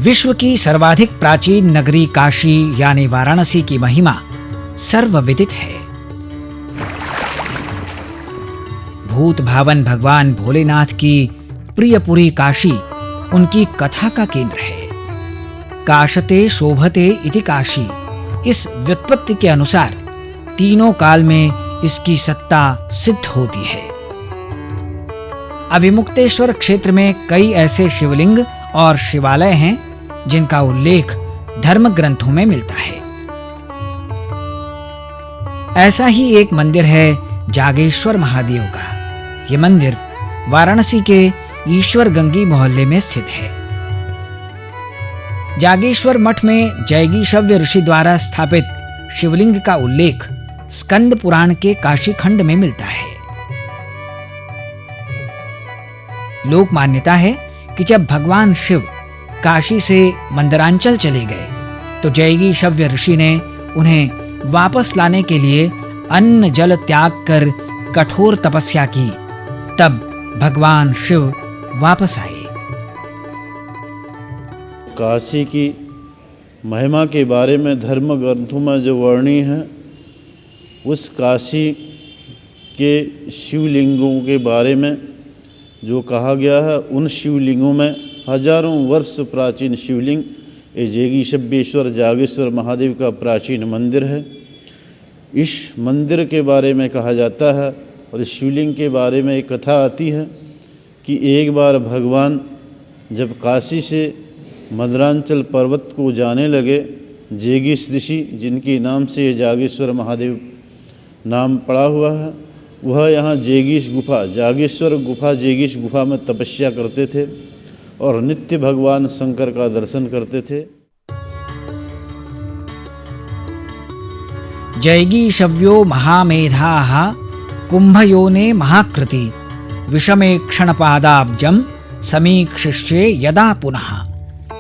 विश्व की सर्वाधिक प्राचीन नगरी काशी यानी वाराणसी की महिमा सर्वविदित है। भूत भावन भगवान भोलेनाथ की प्रियपुरी काशी उनकी कथा का केंद्र है। काशते शोभते इति काशी, इस व्युत्पत्ति के अनुसार तीनों काल में इसकी सत्ता सिद्ध होती है। अभिमुक्तेश्वर क्षेत्र में कई ऐसे शिवलिंग और शिवालय हैं जिनका उल्लेख धर्म ग्रंथों में मिलता है। ऐसा ही एक मंदिर है जागेश्वर महादेव का। यह मंदिर वाराणसी के ईश्वर गंगी मोहल्ले में स्थित है। जागेश्वर मठ में जैगीशव्य ऋषि द्वारा स्थापित शिवलिंग का उल्लेख स्कंद पुराण के काशी खंड में मिलता है। लोक मान्यता है कि जब भगवान शिव काशी से मंदरांचल चले गए तो जैगीशव्य ऋषि ने उन्हें वापस लाने के लिए अन्न जल त्याग कर कठोर तपस्या की। तब भगवान शिव वापस आए। काशी की महिमा के बारे में धर्म ग्रंथों में जो वर्णनी है, उस काशी के शिवलिंगों के बारे में जो कहा गया है, उन शिवलिंगों में हजारों वर्ष प्राचीन शिवलिंग ये जैगीशव्येश्वर जागेश्वर महादेव का प्राचीन मंदिर है। इस मंदिर के बारे में कहा जाता है और इस शिवलिंग के बारे में एक कथा आती है कि एक बार भगवान जब काशी से मंदरांचल पर्वत को जाने लगे, जैगीश ऋषि जिनके नाम से ये जागेश्वर महादेव नाम पड़ा हुआ है, वह यहाँ जैगीश गुफा जागेश्वर गुफा जैगीश गुफा में तपस्या करते थे और नित्य भगवान शंकर का दर्शन करते थे। जैगीशव्यो महामेधाः कुंभयोने महाकृति विषमे क्षणपादाब्जं समीक्षिष्ये यदा पुनः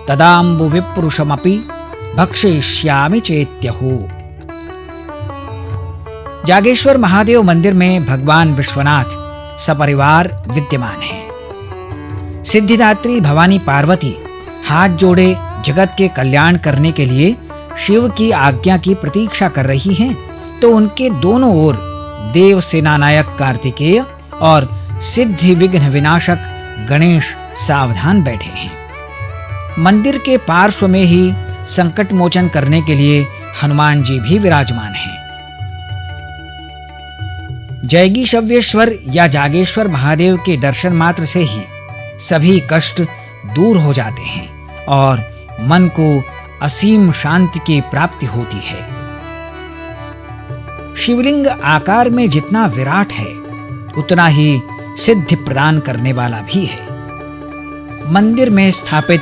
तदाम्बु विप्रुषमपि भक्षयिष्यामि चेत्यहो। जागेश्वर महादेव मंदिर में भगवान विश्वनाथ सपरिवार विद्यमान हैं। सिद्धिदात्री भवानी पार्वती हाथ जोड़े जगत के कल्याण करने के लिए शिव की आज्ञा की प्रतीक्षा कर रही हैं, तो उनके दोनों ओर देव सेनानायक कार्तिकेय और सिद्धि विघ्न विनाशक गणेश सावधान बैठे हैं। मंदिर के पार्श्व में ही संकट मोचन करने के लिए हनुमान जी भी विराजमान हैं। जैगीशव्येश्वर या जागेश्वर महादेव के दर्शन मात्र से ही सभी कष्ट दूर हो जाते हैं और मन को असीम शांति की प्राप्ति होती है। शिवलिंग आकार में जितना विराट है, उतना ही सिद्धि प्रदान करने वाला भी है। मंदिर में स्थापित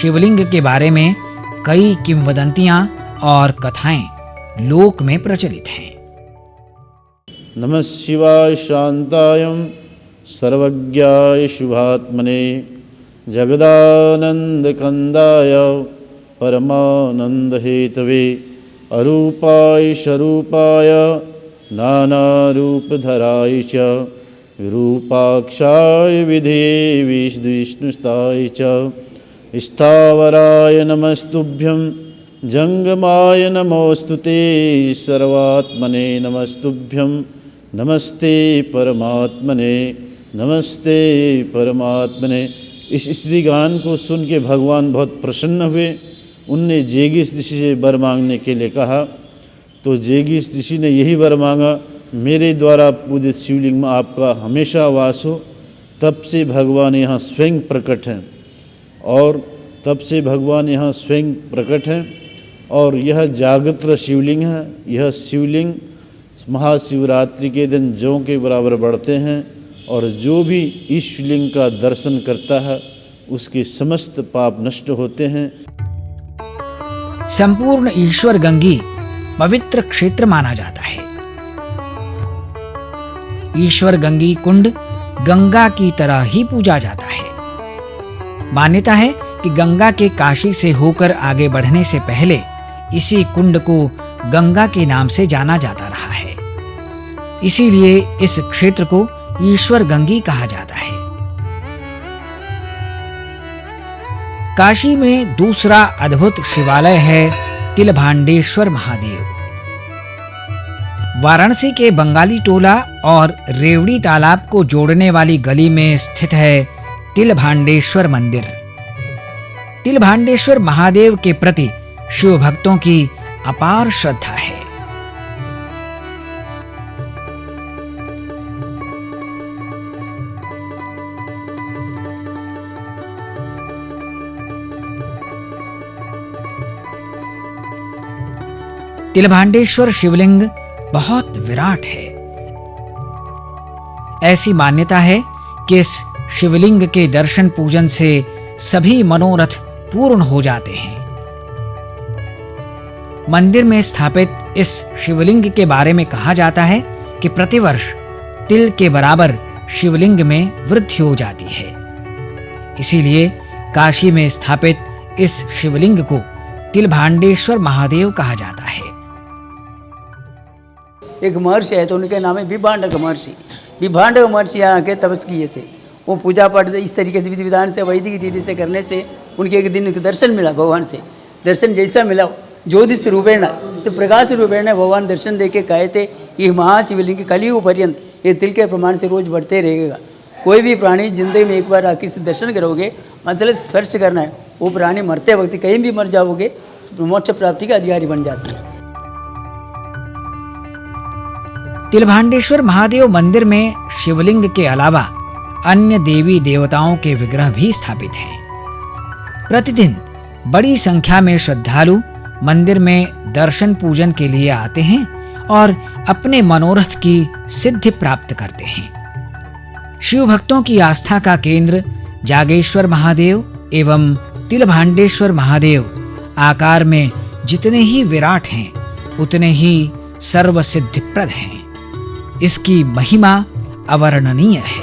शिवलिंग के बारे में कई किंवदंतियां और कथाएं लोक में प्रचलित हैं। नमः शिवाय शांताय सर्वज्ञाय शुभात्मने जगदानंद कंदाय परमानंद हेतवे अरूपाय स्वरूपाय नानारूपधराय च विरूपाक्षाय विधे विष्णुस्ताय च स्थावराय नमस्तुभ्यं जंगमाय नमोस्तुते सर्वात्मने नमस्तुभ्यं नमस्ते परमात्मने नमस्ते परमात्मने। इस स्तुति गान को सुन के भगवान बहुत प्रसन्न हुए। उनने जैगीश ऋषि से वर मांगने के लिए कहा, तो जैगीश ऋषि ने यही वर मांगा, मेरे द्वारा पूजित शिवलिंग में आपका हमेशा वास हो। तब से भगवान यहाँ स्वयं प्रकट हैं और यह जागृत शिवलिंग है। यह शिवलिंग महाशिवरात्रि के दिन जौ के बराबर बढ़ते हैं और जो भी इस शिवलिंग का दर्शन करता है उसके समस्त पाप नष्ट होते हैं। संपूर्ण ईश्वर गंगी पवित्र क्षेत्र माना जाता है। ईश्वर गंगी कुंड गंगा की तरह ही पूजा जाता है। मान्यता है कि गंगा के काशी से होकर आगे बढ़ने से पहले इसी कुंड को गंगा के नाम से जाना जाता रहा है। इसीलिए इस क्षेत्र को ईश्वर गंगी कहा जाता है। काशी में दूसरा अद्भुत शिवालय है तिलभांडेश्वर महादेव। वाराणसी के बंगाली टोला और रेवड़ी तालाब को जोड़ने वाली गली में स्थित है तिलभांडेश्वर मंदिर। तिलभांडेश्वर महादेव के प्रति शिव भक्तों की अपार श्रद्धा है। तिलभांडेश्वर शिवलिंग बहुत विराट है। ऐसी मान्यता है कि इस शिवलिंग के दर्शन पूजन से सभी मनोरथ पूर्ण हो जाते हैं। मंदिर में स्थापित इस शिवलिंग के बारे में कहा जाता है कि प्रतिवर्ष तिल के बराबर शिवलिंग में वृद्धि हो जाती है। इसीलिए काशी में स्थापित इस शिवलिंग को तिलभांडेश्वर महादेव कहा जाता है। एक महर्षि है तो उनके नाम है विभांडक महर्षि। विभांडक महर्षि यहाँ आके तपस किए थे। वो पूजा पाठ इस तरीके से विधि विधान से वैदिक रीति से करने से उनके एक दिन दर्शन मिला भगवान से। दर्शन जैसा मिला ज्योतिष रूपेण तो प्रकाश रूपेण भगवान दर्शन दे के कहे थे ये महाशिवलिंग कलियुग पर्यंत ये तिल के प्रमाण से रोज बढ़ते रहेगा। कोई भी प्राणी जिंदगी में एक बार आके से दर्शन करोगे मतलब स्पर्श करना है, वो प्राणी मरते वक्त कहीं भी मर जाओगे मोक्ष प्राप्ति का अधिकारी बन जाते हैं। तिलभांडेश्वर महादेव मंदिर में शिवलिंग के अलावा अन्य देवी देवताओं के विग्रह भी स्थापित हैं। प्रतिदिन बड़ी संख्या में श्रद्धालु मंदिर में दर्शन पूजन के लिए आते हैं और अपने मनोरथ की सिद्धि प्राप्त करते हैं। शिव भक्तों की आस्था का केंद्र जागेश्वर महादेव एवं तिलभांडेश्वर महादेव आकार में जितने ही विराट हैं उतने ही सर्वसिद्धिप्रद हैं। इसकी महिमा अवर्णनीय है।